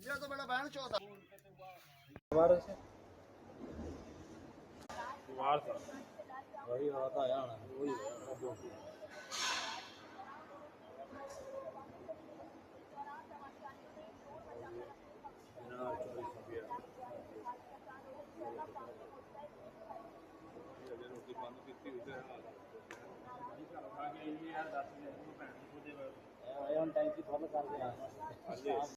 ये तो बड़ा बहन चौथा वार था वही आता आया ना वही रोटी बंद की यार 10 मिनट टैंकी फुल कर